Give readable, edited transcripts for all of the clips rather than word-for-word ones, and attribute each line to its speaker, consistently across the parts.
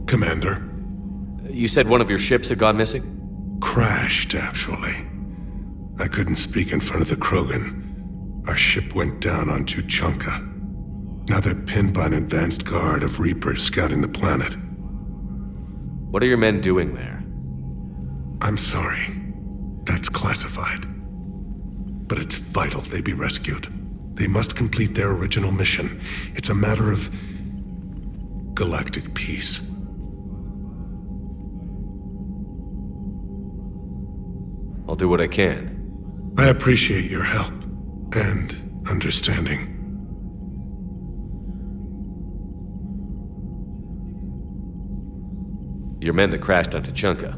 Speaker 1: Commander.
Speaker 2: You said one of your ships had gone missing?
Speaker 1: Crashed, actually. I couldn't speak in front of the Krogan. Our ship went down on Tuchanka. Now they're pinned by an advanced guard of Reapers scouting the planet.
Speaker 2: What are your men doing there?
Speaker 1: I'm sorry. That's classified. But it's vital they be rescued. They must complete their original mission. It's a matter of galactic peace.
Speaker 2: I'll do what I can.
Speaker 1: I appreciate your help and understanding.
Speaker 2: Your men that crashed on Tuchanka.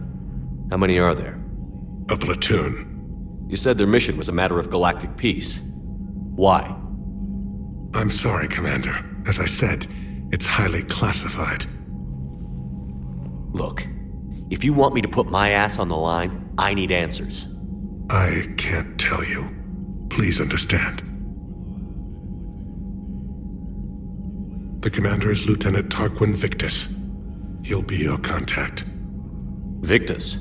Speaker 2: How many are there?
Speaker 1: A platoon.
Speaker 2: You said their mission was a matter of galactic peace. Why?
Speaker 1: I'm sorry, Commander. As I said, it's highly classified.
Speaker 2: Look, if you want me to put my ass on the line, I need answers.
Speaker 1: I can't tell you. Please understand. The commander is Lieutenant Tarquin Victus. He'll be your contact.
Speaker 2: Victus?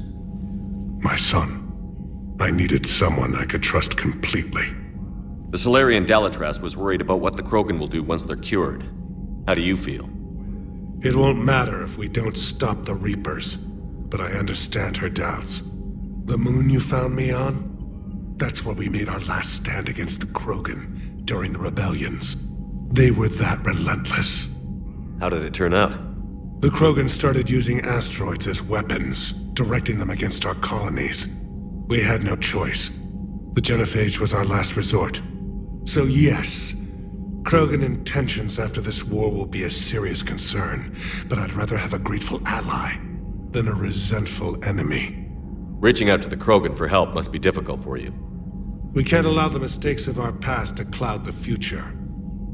Speaker 1: My son. I needed someone I could trust completely.
Speaker 2: The Solarian Dalatras was worried about what the Krogan will do once they're cured. How do you feel?
Speaker 1: It won't matter if we don't stop the Reapers, but I understand her doubts. The moon you found me on? That's where we made our last stand against the Krogan during the rebellions. They were that relentless.
Speaker 2: How did it turn out?
Speaker 1: The Krogan started using asteroids as weapons, directing them against our colonies. We had no choice. The genophage was our last resort. So yes, Krogan intentions after this war will be a serious concern, but I'd rather have a grateful ally than a resentful enemy.
Speaker 2: Reaching out to the Krogan for help must be difficult for you.
Speaker 1: We can't allow the mistakes of our past to cloud the future.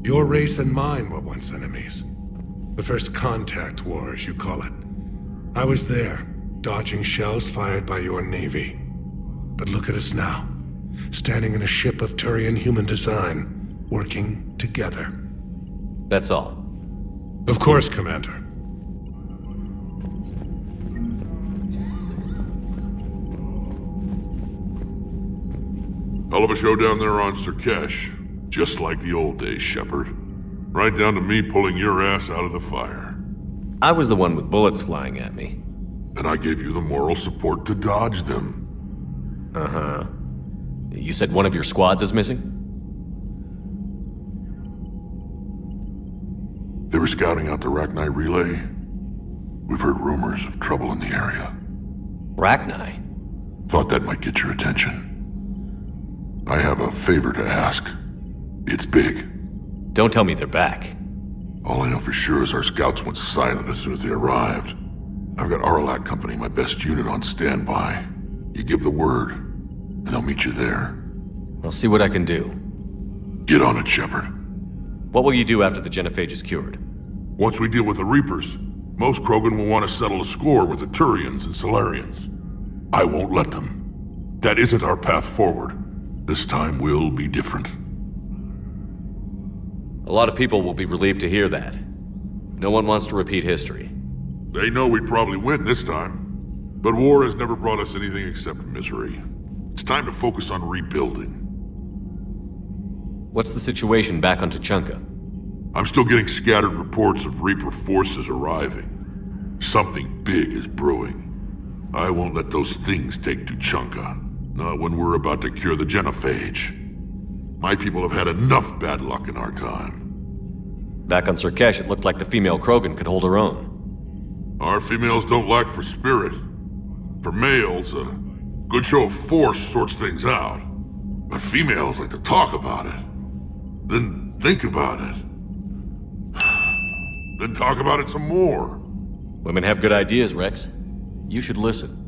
Speaker 1: Your race and mine were once enemies. The first contact war, as you call it. I was there, dodging shells fired by your navy. But look at us now, standing in a ship of Turian human design, working together.
Speaker 2: That's all.
Speaker 1: Of course, Commander.
Speaker 3: Hell of a show down there on Surkesh. Just like the old days, Shepard. Right down to me pulling your ass out of the fire.
Speaker 2: I was the one with bullets flying at me.
Speaker 3: And I gave you the moral support to dodge them.
Speaker 2: Uh-huh. You said one of your squads is missing?
Speaker 3: They were scouting out the Rachni relay. We've heard rumors of trouble in the area.
Speaker 2: Rachni?
Speaker 3: Thought that might get your attention. I have a favor to ask. It's big.
Speaker 2: Don't tell me they're back.
Speaker 3: All I know for sure is our scouts went silent as soon as they arrived. I've got Aralak Company, my best unit, on standby. You give the word, and they'll meet you there.
Speaker 2: I'll see what I can do.
Speaker 3: Get on it, Shepard.
Speaker 2: What will you do after the genophage is cured?
Speaker 3: Once we deal with the Reapers, most Krogan will want to settle a score with the Turians and Solarians. I won't let them. That isn't our path forward. This time will be different.
Speaker 2: A lot of people will be relieved to hear that. No one wants to repeat history.
Speaker 3: They know we'd probably win this time. But war has never brought us anything except misery. It's time to focus on rebuilding.
Speaker 2: What's the situation back on Tuchanka?
Speaker 3: I'm still getting scattered reports of Reaper forces arriving. Something big is brewing. I won't let those things take Tuchanka. Not when we're about to cure the genophage. My people have had enough bad luck in our time.
Speaker 2: Back on Surkesh, it looked like the female Krogan could hold her own.
Speaker 3: Our females don't lack for spirit. For males, a good show of force sorts things out. But females like to talk about it. Then think about it. Then talk about it some more.
Speaker 2: Women have good ideas, Rex. You should listen.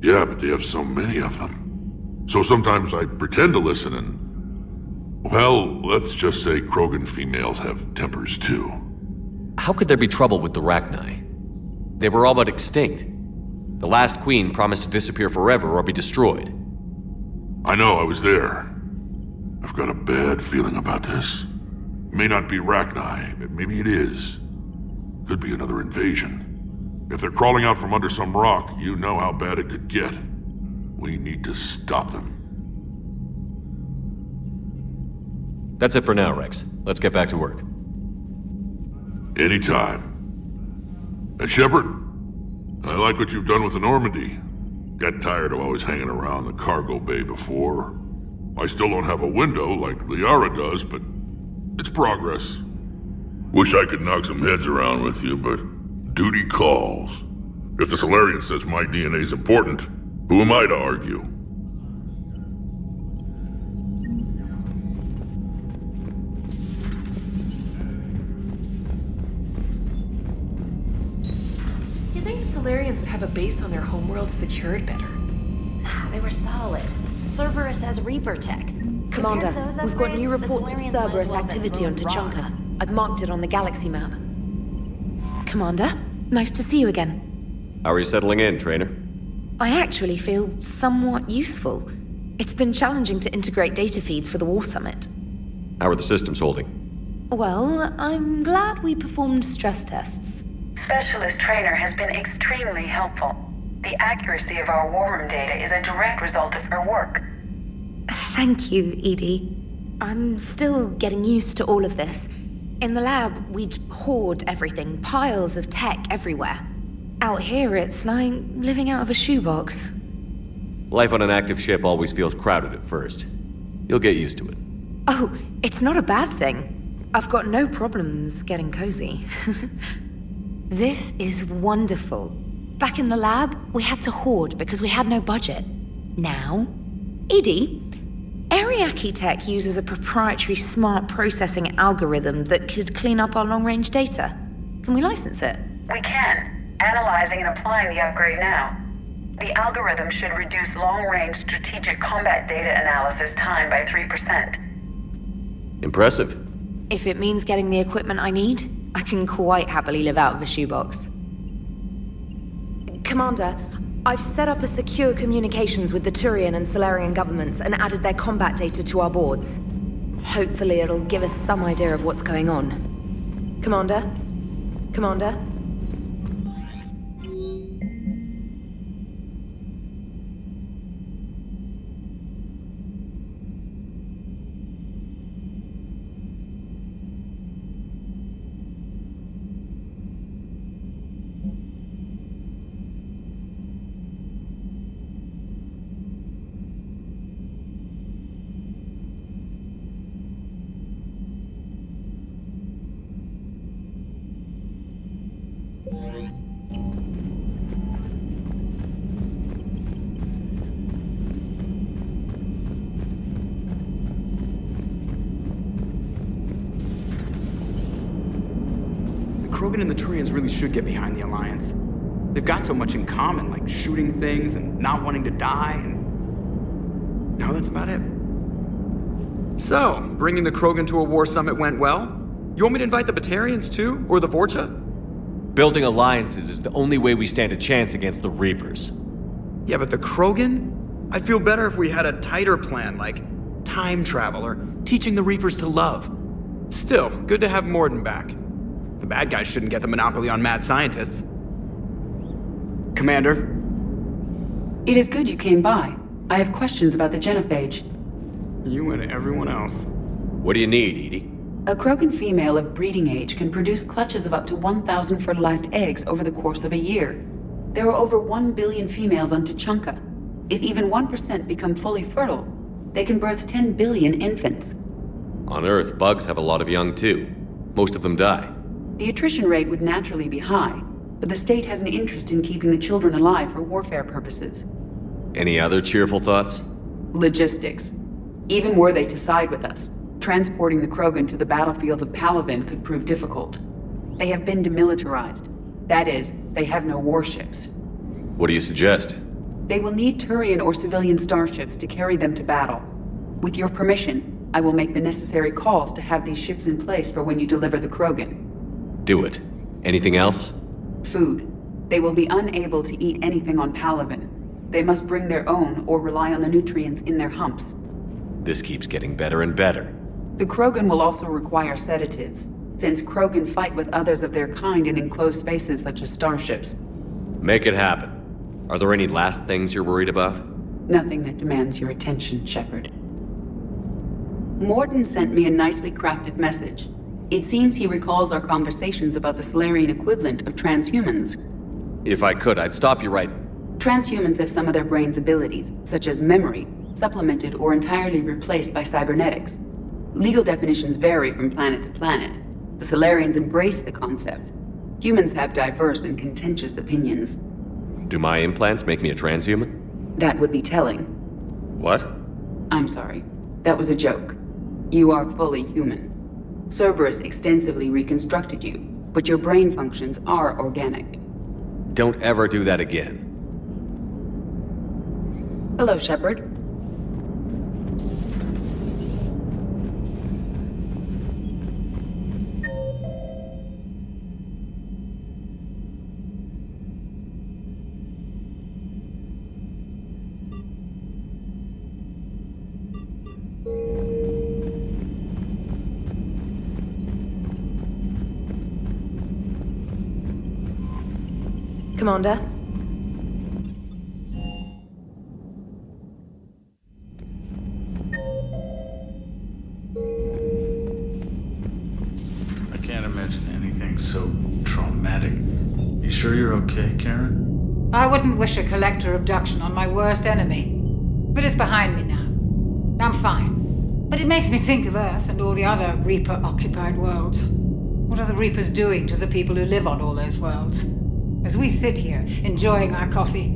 Speaker 3: Yeah, but they have so many of them. So sometimes I pretend to listen and... well, let's just say Krogan females have tempers too.
Speaker 2: How could there be trouble with the Rachni? They were all but extinct. The last queen promised to disappear forever or be destroyed.
Speaker 3: I know, I was there. I've got a bad feeling about this. It may not be Rachni, maybe it is. Could be another invasion. If they're crawling out from under some rock, you know how bad it could get. We need to stop them.
Speaker 2: That's it for now, Rex. Let's get back to work.
Speaker 3: Anytime. And Shepard, I like what you've done with the Normandy. Got tired of always hanging around the cargo bay before. I still don't have a window like Liara does, but it's progress. Wish I could knock some heads around with you, but duty calls. If the Solarian says my DNA's important, who am I to argue?
Speaker 4: You think the Solarians would have a base on their homeworld secured better?
Speaker 5: Nah, they were solid. Cerberus has Reaper tech.
Speaker 6: Commander, we've got new reports of Cerberus activity on Tuchanka. I've marked it on the galaxy map.
Speaker 7: Commander, nice to see you again.
Speaker 2: How are you settling in, Trainer?
Speaker 7: I actually feel somewhat useful. It's been challenging to integrate data feeds for the War Summit.
Speaker 2: How are the systems holding?
Speaker 7: Well, I'm glad we performed stress tests.
Speaker 8: Specialist Trainer has been extremely helpful. The accuracy of our war room data is a direct result of her work.
Speaker 7: Thank you, Edie. I'm still getting used to all of this. In the lab, we'd hoard everything, piles of tech everywhere. Out here, it's like living out of a shoebox.
Speaker 2: Life on an active ship always feels crowded at first. You'll get used to it.
Speaker 7: Oh, it's not a bad thing. I've got no problems getting cozy. This is wonderful. Back in the lab, we had to hoard because we had no budget. Now, Edie, Ariake Tech uses a proprietary smart processing algorithm that could clean up our long-range data. Can we license it?
Speaker 8: We can. Analyzing and applying the upgrade now. The algorithm should reduce long-range strategic combat data analysis time by 3%.
Speaker 2: Impressive.
Speaker 7: If it means getting the equipment I need, I can quite happily live out of a shoebox.
Speaker 6: Commander, I've set up a secure communications with the Turian and Solarian governments and added their combat data to our boards. Hopefully it'll give us some idea of what's going on. Commander? Commander?
Speaker 9: Krogan and the Turians really should get behind the Alliance. They've got so much in common, like shooting things and not wanting to die, and... no, that's about it. So, bringing the Krogan to a war summit went well? You want me to invite the Batarians too? Or the Vorcha?
Speaker 2: Building alliances is the only way we stand a chance against the Reapers.
Speaker 9: Yeah, but the Krogan? I'd feel better if we had a tighter plan, like time travel or teaching the Reapers to love. Still, good to have Morden back. The bad guys shouldn't get the monopoly on mad scientists. Commander?
Speaker 4: It is good you came by. I have questions about the genophage.
Speaker 9: You and everyone else.
Speaker 2: What do you need, Edie?
Speaker 4: A Krogan female of breeding age can produce clutches of up to 1,000 fertilized eggs over the course of a year. There are over 1 billion females on Tuchanka. If even 1% become fully fertile, they can birth 10 billion infants.
Speaker 2: On Earth, bugs have a lot of young too. Most of them die.
Speaker 4: The attrition rate would naturally be high, but the state has an interest in keeping the children alive for warfare purposes.
Speaker 2: Any other cheerful thoughts?
Speaker 4: Logistics. Even were they to side with us, transporting the Krogan to the battlefields of Palaven could prove difficult. They have been demilitarized. That is, they have no warships.
Speaker 2: What do you suggest?
Speaker 4: They will need Turian or civilian starships to carry them to battle. With your permission, I will make the necessary calls to have these ships in place for when you deliver the Krogan.
Speaker 2: Do it. Anything else?
Speaker 4: Food. They will be unable to eat anything on Palaven. They must bring their own or rely on the nutrients in their humps.
Speaker 2: This keeps getting better and better.
Speaker 4: The Krogan will also require sedatives, since Krogan fight with others of their kind in enclosed spaces such as starships.
Speaker 2: Make it happen. Are there any last things you're worried about?
Speaker 4: Nothing that demands your attention, Shepard. Morton sent me a nicely crafted message. It seems he recalls our conversations about the Solarian equivalent of transhumans.
Speaker 2: If I could, I'd stop you right...
Speaker 4: Transhumans have some of their brain's abilities, such as memory, supplemented or entirely replaced by cybernetics. Legal definitions vary from planet to planet. The Solarians embrace the concept. Humans have diverse and contentious opinions.
Speaker 2: Do my implants make me a transhuman?
Speaker 4: That would be telling.
Speaker 2: What?
Speaker 4: I'm sorry. That was a joke. You are fully human. Cerberus extensively reconstructed you, but your brain functions are organic.
Speaker 2: Don't ever do that again.
Speaker 4: Hello, Shepard.
Speaker 6: Commander?
Speaker 10: I can't imagine anything so traumatic. You sure you're okay, Karen?
Speaker 11: I wouldn't wish a collector abduction on my worst enemy. But it's behind me now. I'm fine. But it makes me think of Earth and all the other Reaper-occupied worlds. What are the Reapers doing to the people who live on all those worlds? As we sit here, enjoying our coffee.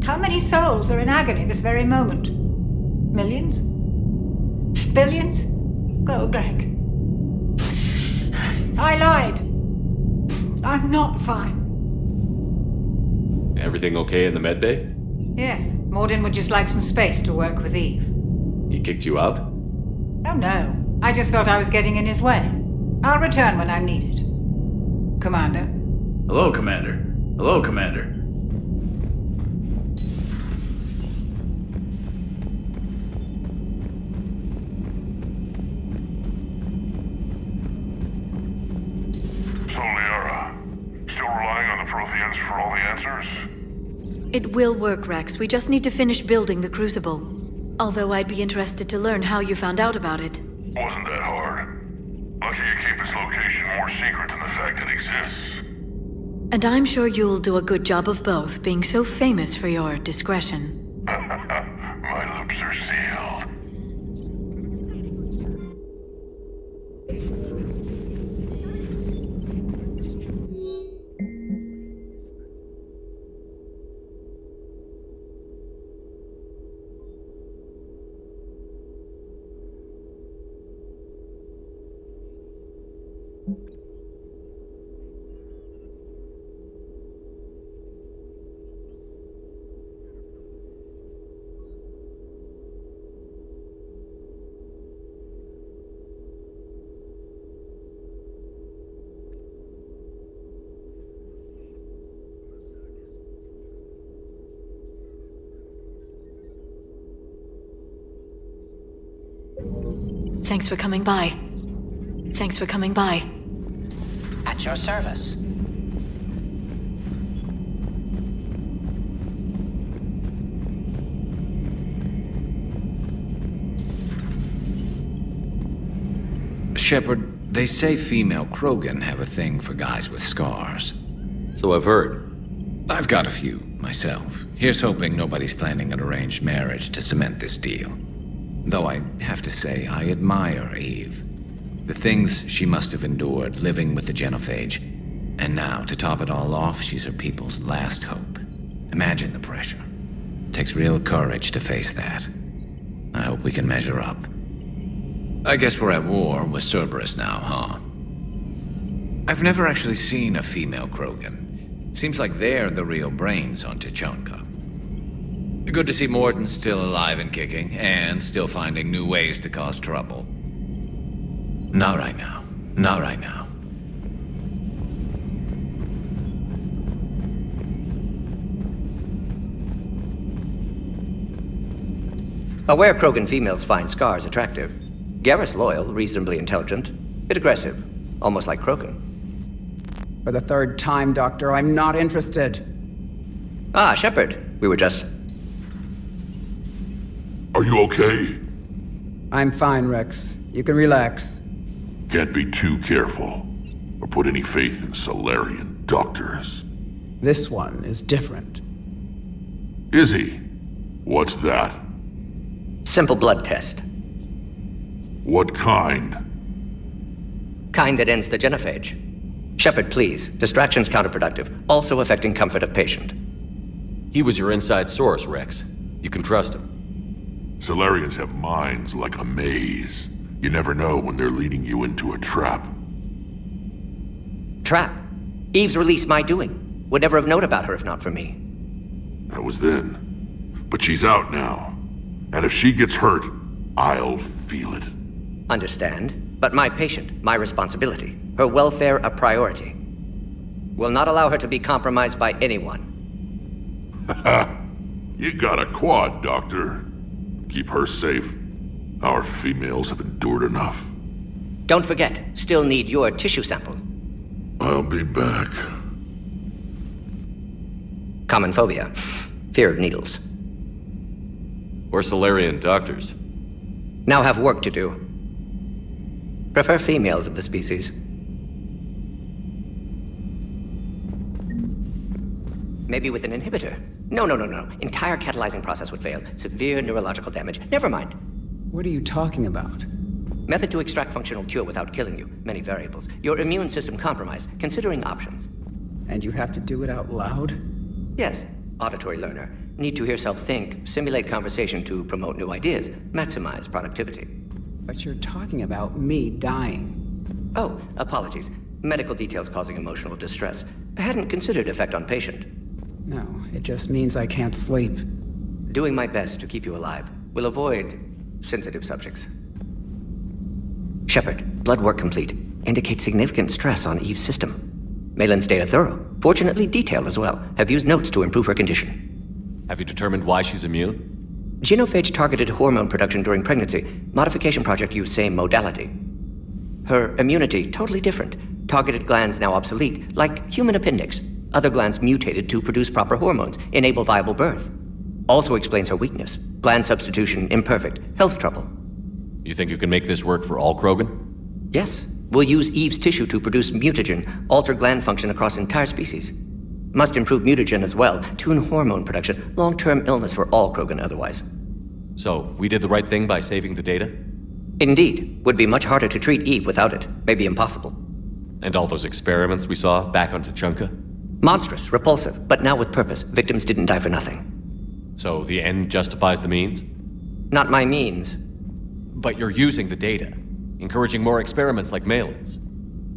Speaker 11: How many souls are in agony this very moment? Millions? Billions? Oh, Greg. I lied. I'm not fine.
Speaker 2: Everything okay in the medbay?
Speaker 11: Yes, Morden would just like some space to work with Eve.
Speaker 2: He kicked you out?
Speaker 11: Oh no, I just felt I was getting in his way. I'll return when I'm needed. Commander.
Speaker 10: Hello, Commander. Hello, Commander.
Speaker 3: So, Liara, still relying on the Protheans for all the answers?
Speaker 12: It will work, Rex. We just need to finish building the Crucible. Although I'd be interested to learn how you found out about it.
Speaker 3: Wasn't that hard. Lucky you keep its location more secret than the fact it exists.
Speaker 12: And I'm sure you'll do a good job of both, being so famous for your discretion.
Speaker 3: My lips are sealed.
Speaker 12: Thanks for coming by. Thanks for coming by.
Speaker 13: At your service.
Speaker 14: Shepard, they say female Krogan have a thing for guys with scars.
Speaker 2: So I've heard.
Speaker 14: I've got a few, myself. Here's hoping nobody's planning an arranged marriage to cement this deal. Though I have to say, I admire Eve. The things she must have endured living with the Genophage. And now, to top it all off, she's her people's last hope. Imagine the pressure. Takes real courage to face that. I hope we can measure up. I guess we're at war with Cerberus now, huh? I've never actually seen a female Krogan. Seems like they're the real brains on Tuchanka. Good to see Morton still alive and kicking, and still finding new ways to cause trouble. Not right now. Not right now.
Speaker 13: Aware Krogan females find scars attractive. Garrus loyal, reasonably intelligent, bit aggressive, almost like Krogan.
Speaker 15: For the third time, Doctor, I'm not interested.
Speaker 13: Ah, Shepard. We were just...
Speaker 3: Are you okay?
Speaker 15: I'm fine, Rex. You can relax.
Speaker 3: Can't be too careful, or put any faith in Solarian doctors.
Speaker 15: This one is different.
Speaker 3: Is he? What's that?
Speaker 13: Simple blood test.
Speaker 3: What kind?
Speaker 13: Kind that ends the genophage. Shepard, please. Distraction's counterproductive, also affecting comfort of patient.
Speaker 2: He was your inside source, Rex. You can trust him.
Speaker 3: Solarians have minds like a maze. You never know when they're leading you into a trap.
Speaker 13: Trap? Eve's release my doing. Would never have known about her if not for me.
Speaker 3: That was then. But she's out now. And if she gets hurt, I'll feel it.
Speaker 13: Understand. But my patient, my responsibility. Her welfare a priority. Will not allow her to be compromised by anyone.
Speaker 3: You got a quad, Doctor. Keep her safe. Our females have endured enough.
Speaker 13: Don't forget, still need your tissue sample.
Speaker 3: I'll be back.
Speaker 13: Common phobia. Fear of needles.
Speaker 2: Or Solarian doctors.
Speaker 13: Now have work to do. Prefer females of the species. Maybe with an inhibitor. No. Entire catalyzing process would fail. Severe neurological damage. Never mind.
Speaker 15: What are you talking about?
Speaker 13: Method to extract functional cure without killing you. Many variables. Your immune system compromised. Considering options.
Speaker 15: And you have to do it out loud?
Speaker 13: Yes. Auditory learner. Need to hear self think, simulate conversation to promote new ideas, maximize productivity.
Speaker 15: But you're talking about me dying.
Speaker 13: Oh, apologies. Medical details causing emotional distress. I hadn't considered effect on patient.
Speaker 15: No, it just means I can't sleep.
Speaker 13: Doing my best to keep you alive. Will avoid sensitive subjects. Shepard, blood work complete. Indicates significant stress on Eve's system. Malin's data thorough. Fortunately detailed as well. Have used notes to improve her condition.
Speaker 2: Have you determined why she's immune?
Speaker 13: Genophage targeted hormone production during pregnancy. Modification project used same modality. Her immunity, totally different. Targeted glands now obsolete, like human appendix. Other glands mutated to produce proper hormones, enable viable birth. Also explains her weakness. Gland substitution imperfect. Health trouble.
Speaker 2: You think you can make this work for all Krogan?
Speaker 13: Yes. We'll use Eve's tissue to produce mutagen, alter gland function across entire species. Must improve mutagen as well, tune hormone production, long-term illness for all Krogan otherwise.
Speaker 2: So, we did the right thing by saving the data?
Speaker 13: Indeed. Would be much harder to treat Eve without it. Maybe impossible.
Speaker 2: And all those experiments we saw back on Tuchanka?
Speaker 13: Monstrous, repulsive, but now with purpose. Victims didn't die for nothing.
Speaker 2: So the end justifies the means?
Speaker 13: Not my means.
Speaker 2: But you're using the data, encouraging more experiments like Malin's.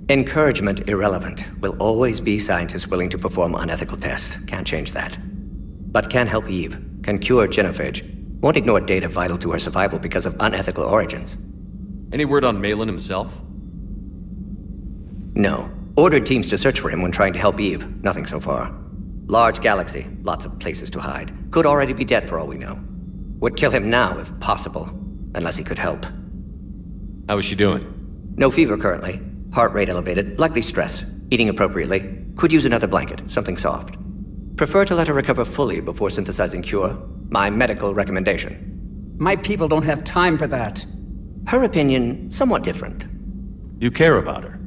Speaker 13: Encouragement irrelevant. Will always be scientists willing to perform unethical tests. Can't change that. But can help Eve. Can cure genophage. Won't ignore data vital to her survival because of unethical origins.
Speaker 2: Any word on Malin himself?
Speaker 13: No. Ordered teams to search for him when trying to help Eve. Nothing so far. Large galaxy. Lots of places to hide. Could already be dead for all we know. Would kill him now if possible. Unless he could help.
Speaker 2: How is she doing?
Speaker 13: No fever currently. Heart rate elevated. Likely stress. Eating appropriately. Could use another blanket. Something soft. Prefer to let her recover fully before synthesizing cure. My medical recommendation.
Speaker 15: My people don't have time for that.
Speaker 13: Her opinion, somewhat different.
Speaker 2: You care about her?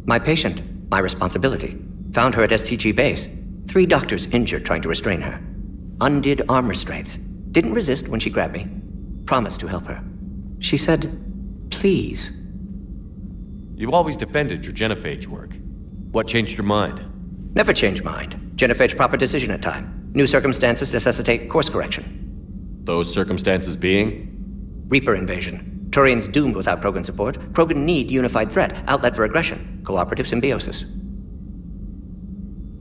Speaker 13: My patient. My responsibility. Found her at STG base. 3 doctors injured trying to restrain her. Undid arm restraints. Didn't resist when she grabbed me. Promised to help her. She said, please.
Speaker 2: You always defended your genophage work. What changed your mind?
Speaker 13: Never change mind. Genophage proper decision at time. New circumstances necessitate course correction.
Speaker 2: Those circumstances being?
Speaker 13: Reaper invasion. Turians doomed without Krogan support. Krogan need unified threat, outlet for aggression. Cooperative symbiosis.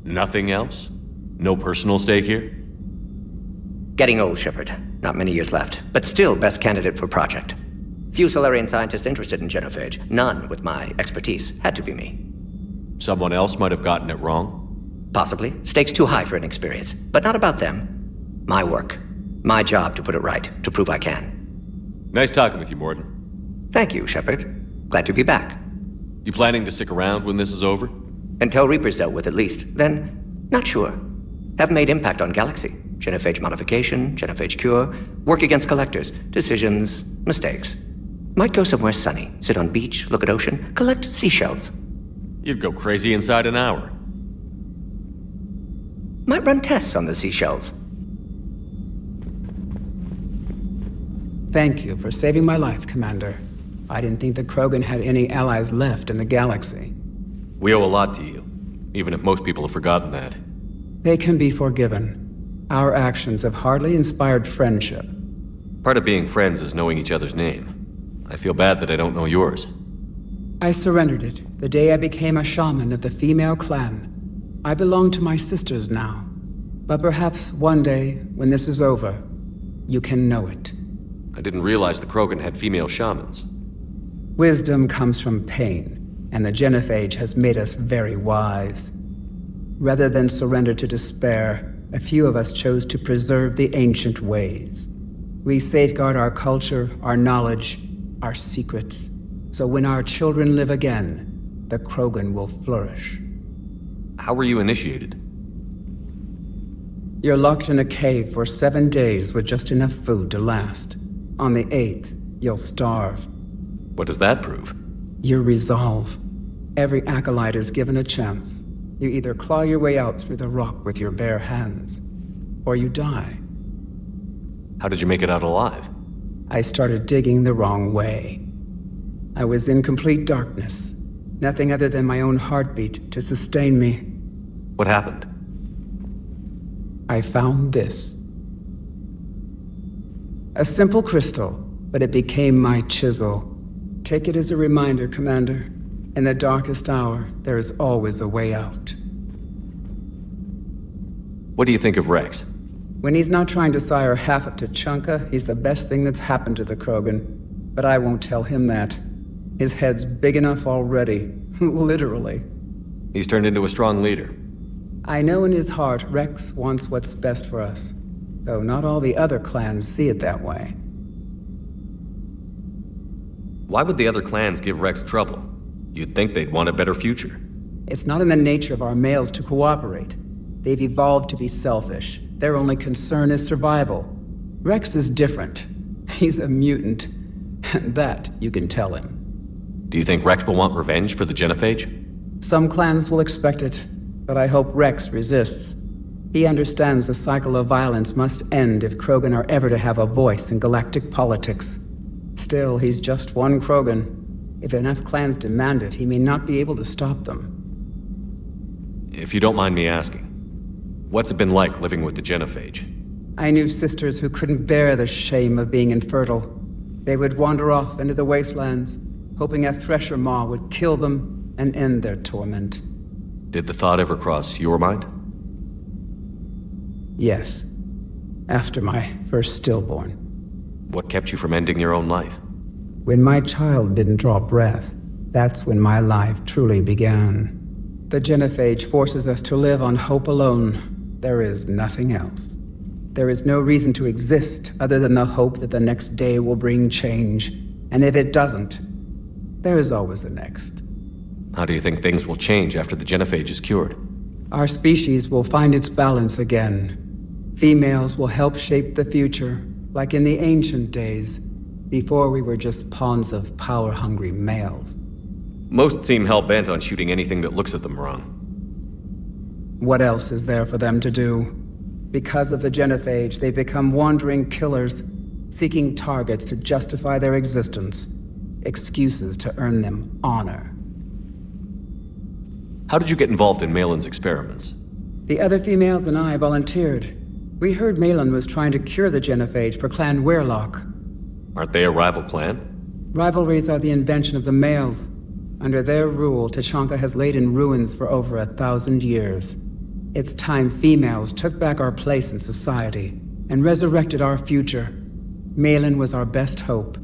Speaker 2: Nothing else? No personal stake here?
Speaker 13: Getting old, Shepard. Not many years left, but still best candidate for project. Few Solarian scientists interested in genophage. None with my expertise. Had to be me.
Speaker 2: Someone else might have gotten it wrong?
Speaker 13: Possibly. Stakes too high for inexperience. But not about them. My work. My job to put it right. To prove I can.
Speaker 2: Nice talking with you, Morden.
Speaker 13: Thank you, Shepard. Glad to be back.
Speaker 2: You planning to stick around when this is over?
Speaker 13: Until Reaper's dealt with, at least. Then, not sure. Have made impact on Galaxy. Genophage modification, genophage cure, work against collectors, decisions, mistakes. Might go somewhere sunny, sit on beach, look at ocean, collect seashells.
Speaker 2: You'd go crazy inside an hour.
Speaker 13: Might run tests on the seashells.
Speaker 15: Thank you for saving my life, Commander. I didn't think the Krogan had any allies left in the galaxy.
Speaker 2: We owe a lot to you, even if most people have forgotten that.
Speaker 15: They can be forgiven. Our actions have hardly inspired friendship.
Speaker 2: Part of being friends is knowing each other's name. I feel bad that I don't know yours.
Speaker 15: I surrendered it the day I became a shaman of the female clan. I belong to my sisters now. But perhaps one day, when this is over, you can know it.
Speaker 2: I didn't realize the Krogan had female shamans.
Speaker 15: Wisdom comes from pain, and the genophage has made us very wise. Rather than surrender to despair, a few of us chose to preserve the ancient ways. We safeguard our culture, our knowledge, our secrets, so when our children live again, the Krogan will flourish.
Speaker 2: How were you initiated?
Speaker 15: You're locked in a cave for 7 days with just enough food to last. On the 8th, you'll starve.
Speaker 2: What does that prove?
Speaker 15: Your resolve. Every acolyte is given a chance. You either claw your way out through the rock with your bare hands, or you die.
Speaker 2: How did you make it out alive?
Speaker 15: I started digging the wrong way. I was in complete darkness. Nothing other than my own heartbeat to sustain me.
Speaker 2: What happened?
Speaker 15: I found this. A simple crystal, but it became my chisel. Take it as a reminder, Commander. In the darkest hour, there is always a way out.
Speaker 2: What do you think of Rex?
Speaker 15: When he's not trying to sire half of Tuchanka, he's the best thing that's happened to the Krogan. But I won't tell him that. His head's big enough already. Literally.
Speaker 2: He's turned into a strong leader.
Speaker 15: I know in his heart Rex wants what's best for us. Though not all the other clans see it that way.
Speaker 2: Why would the other clans give Rex trouble? You'd think they'd want a better future.
Speaker 15: It's not in the nature of our males to cooperate. They've evolved to be selfish. Their only concern is survival. Rex is different. He's a mutant. And that you can tell him.
Speaker 2: Do you think Rex will want revenge for the genophage?
Speaker 15: Some clans will expect it, but I hope Rex resists. He understands the cycle of violence must end if Krogan are ever to have a voice in galactic politics. Still, he's just one Krogan. If enough clans demand it, he may not be able to stop them.
Speaker 2: If you don't mind me asking, what's it been like living with the genophage?
Speaker 15: I knew sisters who couldn't bear the shame of being infertile. They would wander off into the wastelands, hoping a thresher maw would kill them and end their torment.
Speaker 2: Did the thought ever cross your mind?
Speaker 15: Yes. After my first stillborn.
Speaker 2: What kept you from ending your own life?
Speaker 15: When my child didn't draw breath, that's when my life truly began. The genophage forces us to live on hope alone. There is nothing else. There is no reason to exist other than the hope that the next day will bring change. And if it doesn't, there is always the next.
Speaker 2: How do you think things will change after the genophage is cured?
Speaker 15: Our species will find its balance again. Females will help shape the future, like in the ancient days, before we were just pawns of power-hungry males.
Speaker 2: Most seem hell-bent on shooting anything that looks at them wrong.
Speaker 15: What else is there for them to do? Because of the genophage, they become wandering killers, seeking targets to justify their existence, excuses to earn them honor.
Speaker 2: How did you get involved in Malin's experiments?
Speaker 15: The other females and I volunteered. We heard Malin was trying to cure the genophage for Clan Weirlock.
Speaker 2: Aren't they a rival clan?
Speaker 15: Rivalries are the invention of the males. Under their rule, Tuchanka has laid in ruins for over 1,000 years. It's time females took back our place in society and resurrected our future. Malin was our best hope.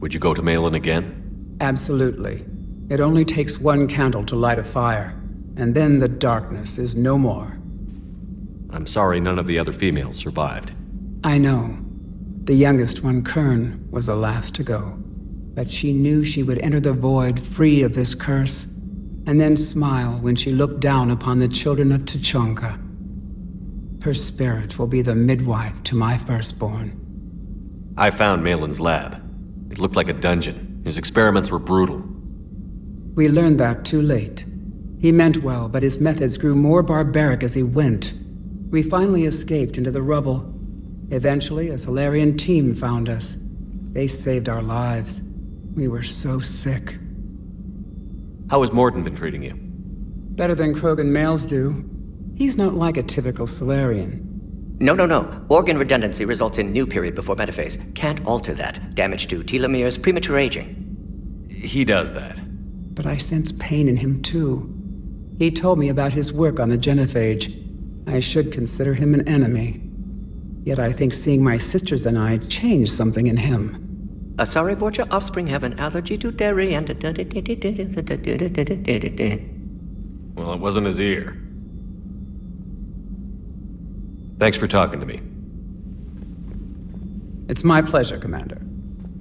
Speaker 2: Would you go to Malin again?
Speaker 15: Absolutely. It only takes one candle to light a fire, and then the darkness is no more.
Speaker 2: I'm sorry none of the other females survived.
Speaker 15: I know. The youngest one, Kern, was the last to go. But she knew she would enter the void free of this curse. and then smile when she looked down upon the children of Tuchanka. Her spirit will be the midwife to my firstborn.
Speaker 2: I found Malin's lab. It looked like a dungeon. His experiments were brutal.
Speaker 15: We learned that too late. He meant well, but his methods grew more barbaric as he went. We finally escaped into the rubble. Eventually, a Solarian team found us. They saved our lives. We were so sick.
Speaker 2: How has Morden been treating you?
Speaker 15: Better than Krogan males do. He's not like a typical Solarian.
Speaker 13: No. Organ redundancy results in new period before metaphase. Can't alter that. Damage to telomeres, premature aging.
Speaker 2: He does that.
Speaker 15: But I sense pain in him too. He told me about his work on the genophage. I should consider him an enemy. Yet I think seeing my sisters and I changed something in him.
Speaker 13: Asari Vorcha offspring have an allergy to dairy and...
Speaker 2: Well, it wasn't his ear. Thanks for talking to me.
Speaker 15: It's my pleasure, Commander.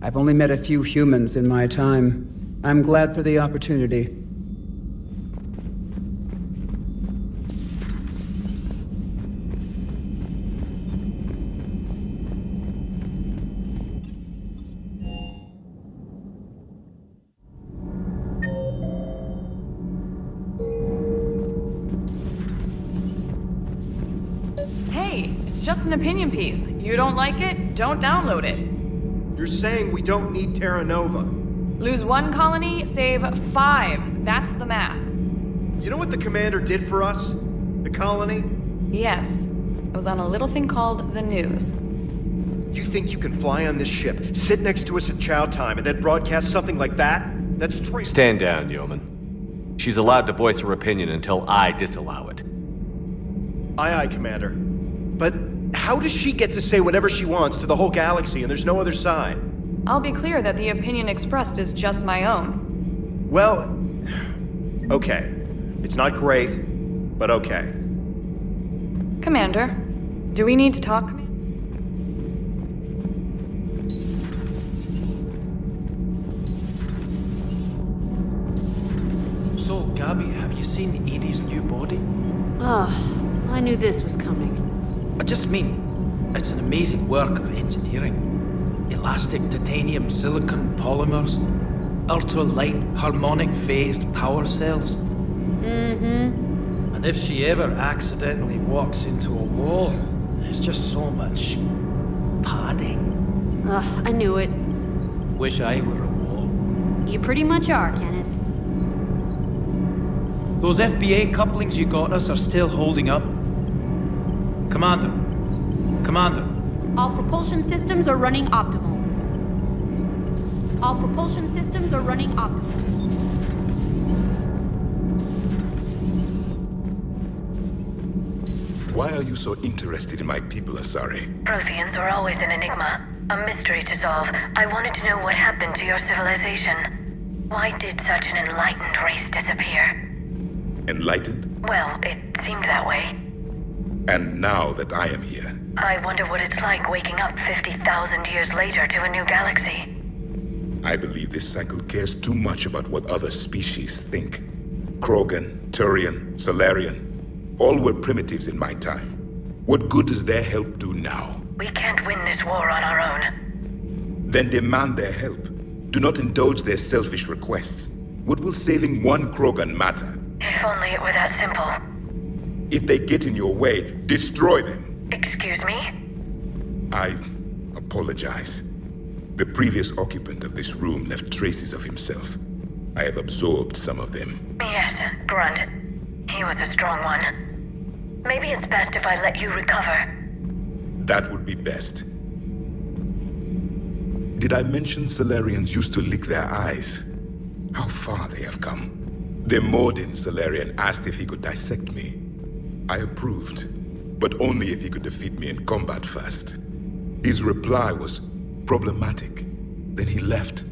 Speaker 15: I've only met a few humans in my time. I'm glad for the opportunity.
Speaker 16: Just an opinion piece. You don't like it? Don't download it.
Speaker 17: You're saying we don't need Terra Nova.
Speaker 16: Lose 1 colony, save 5. That's the math.
Speaker 17: You know what the Commander did for us? The colony?
Speaker 16: Yes. It was on a little thing called the news.
Speaker 17: You think you can fly on this ship, sit next to us at chow time, and then broadcast something like that? That's treason.
Speaker 2: Stand down, Yeoman. She's allowed to voice her opinion until I disallow it.
Speaker 17: Aye, Commander. But how does she get to say whatever she wants to the whole galaxy and there's no other side?
Speaker 16: I'll be clear that the opinion expressed is just my own.
Speaker 17: Well, okay. It's not great, but okay.
Speaker 16: Commander, do we need to talk?
Speaker 18: So, Gabby, have you seen Edie's new body?
Speaker 12: Oh, I knew this was coming.
Speaker 18: I just mean, it's an amazing work of engineering. Elastic titanium silicon polymers, ultra-light harmonic phased power cells.
Speaker 12: Mm-hmm.
Speaker 18: And if she ever accidentally walks into a wall, there's just so much padding.
Speaker 12: Ugh, I knew it.
Speaker 18: Wish I were a wall.
Speaker 12: You pretty much are, Kenneth.
Speaker 18: Those FBA couplings you got us are still holding up. Commander.
Speaker 12: All propulsion systems are running optimal. All propulsion systems are running optimal.
Speaker 19: Why are you so interested in my people, Asari?
Speaker 8: Protheans were always an enigma, a mystery to solve. I wanted to know what happened to your civilization. Why did such an enlightened race disappear?
Speaker 19: Enlightened?
Speaker 8: Well, it seemed that way.
Speaker 19: And now that I am here...
Speaker 8: I wonder what it's like waking up 50,000 years later to a new galaxy.
Speaker 19: I believe this cycle cares too much about what other species think. Krogan, Turian, Solarian, all were primitives in my time. What good does their help do now?
Speaker 8: We can't win this war on our own.
Speaker 19: Then demand their help. Do not indulge their selfish requests. What will saving one Krogan matter?
Speaker 8: If only it were that simple.
Speaker 19: If they get in your way, destroy them.
Speaker 8: Excuse me?
Speaker 19: I apologize. The previous occupant of this room left traces of himself. I have absorbed some of them.
Speaker 8: Yes, Grunt. He was a strong one. Maybe it's best if I let you recover.
Speaker 19: That would be best. Did I mention Solarians used to lick their eyes? How far they have come. The Morden Solarian asked if he could dissect me. I approved, but only if he could defeat me in combat first. His reply was problematic. Then he left.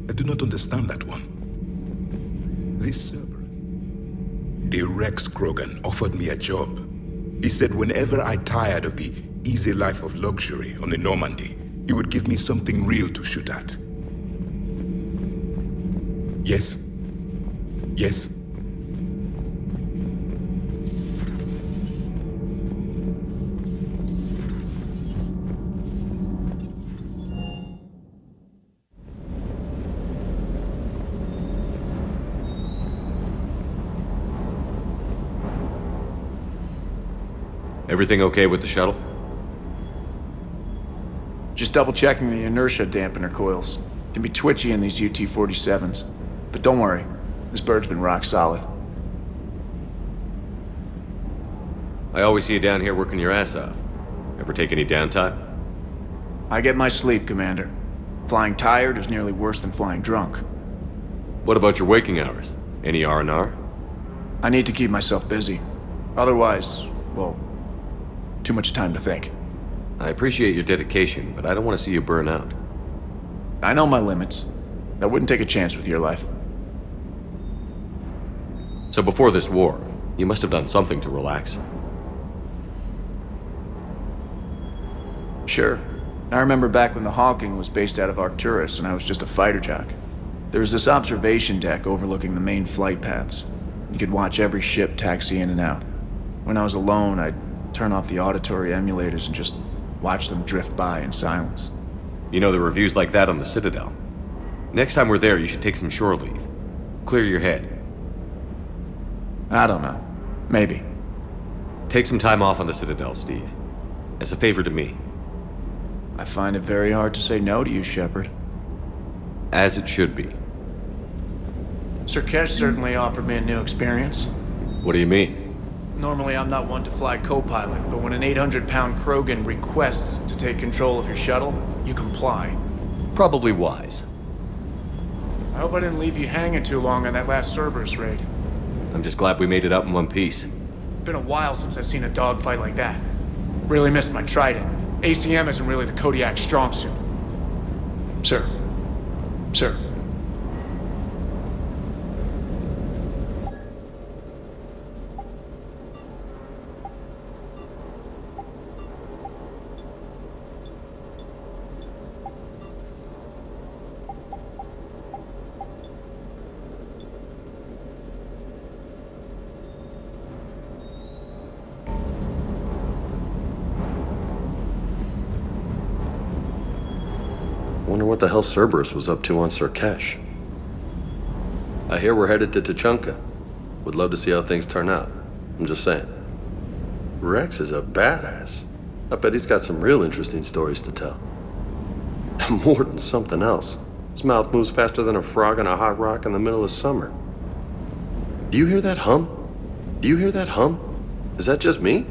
Speaker 19: I do not understand that one. This Cerberus, a Rex Krogan, offered me a job. He said whenever I tired of the easy life of luxury on the Normandy, he would give me something real to shoot at. Yes? Yes?
Speaker 2: Everything okay with the shuttle?
Speaker 20: Just double-checking the inertia dampener coils. Can be twitchy in these UT-47s. But don't worry, this bird's been rock solid.
Speaker 2: I always see you down here working your ass off. Ever take any downtime?
Speaker 20: I get my sleep, Commander. Flying tired is nearly worse than flying drunk.
Speaker 2: What about your waking hours? Any R&R?
Speaker 20: I need to keep myself busy. Otherwise, well, too much time to think.
Speaker 2: I appreciate your dedication, but I don't want to see you burn out.
Speaker 20: I know my limits. I wouldn't take a chance with your life.
Speaker 2: So before this war, you must have done something to relax.
Speaker 20: Sure. I remember back when the Hawking was based out of Arcturus and I was just a fighter jock. There was this observation deck overlooking the main flight paths. You could watch every ship taxi in and out. When I was alone, I'd turn off the auditory emulators and just watch them drift by in silence.
Speaker 2: You know, there are reviews like that on the Citadel. Next time we're there, you should take some shore leave. Clear your head.
Speaker 20: I don't know. Maybe.
Speaker 2: Take some time off on the Citadel, Steve. As a favor to me.
Speaker 20: I find it very hard to say no to you, Shepard.
Speaker 2: As it should be.
Speaker 20: Sir Kesh certainly offered me a new experience.
Speaker 2: What do you mean?
Speaker 20: Normally I'm not one to fly co-pilot, but when an 800-pound Krogan requests to take control of your shuttle, you comply.
Speaker 2: Probably wise.
Speaker 20: I hope I didn't leave you hanging too long on that last Cerberus raid.
Speaker 2: I'm just glad we made it up in one piece.
Speaker 20: Been a while since I've seen a dogfight like that. Really missed my trident. ACM isn't really the Kodiak's strong suit. Sir. Sir.
Speaker 21: Wonder what the hell Cerberus was up to on Kesh. I hear we're headed to Tuchanka. Would love to see how things turn out. I'm just saying. Rex is a badass. I bet he's got some real interesting stories to tell. More than something else. His mouth moves faster than a frog on a hot rock in the middle of summer. Do you hear that hum? Do you hear that hum? Is that just me?